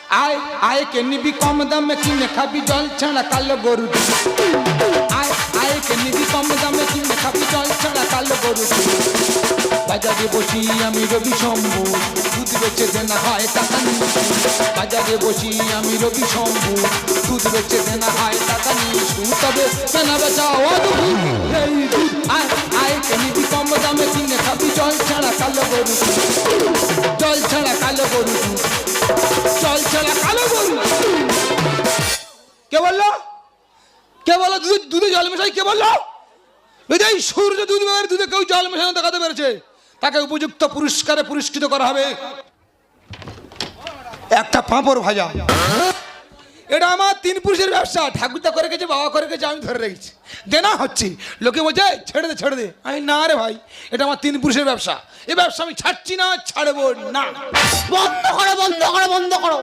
আয় আয় কে নিবি কম দামে কিনে খাবি জল ছাড়া কালো গরু আয় আয় কে নিবি কম দামে কিনে খাবি জল ছাড়া কালো গরু বাজারে বসি আমি রবি শম্ভু দুধ বেচে দেনা হয় টাকা নিয়ে বাজারে বসি আমি রবি শম্ভু দুধ বেচে দেনা হয় টাকা নিয়ে তবে কেনা বেচা অদ্ভুত এই দুধ আয় আয় কে নিবি কম দামে কিনে খাবি জল ছাড়া কালো গরু জল ছাড়া কালো গরু জল ছাড়া কালো গরু কে বললো কে বললো দুধে জল মেশাই কে বললো এই সূর্য দুধ দুধে কেউ জল মেশানো দেখাতে পেরেছে তাকে উপযুক্ত পুরস্কারে পুরস্কৃত করা হবে একটা পাঁপড় ভাজা এটা আমার তিন পুরুষের ব্যবসা ঠাকুরদা করে গেছে বাবা করে গেছে আমি ধরে রেখেছি দেনা হচ্ছে লোকে বলছে ছেড়ে দে আমি না রে ভাই এটা আমার তিন পুরুষের ব্যবসা এই ব্যবসা আমি ছাড়ছি না ছাড়বো না বন্ধ করো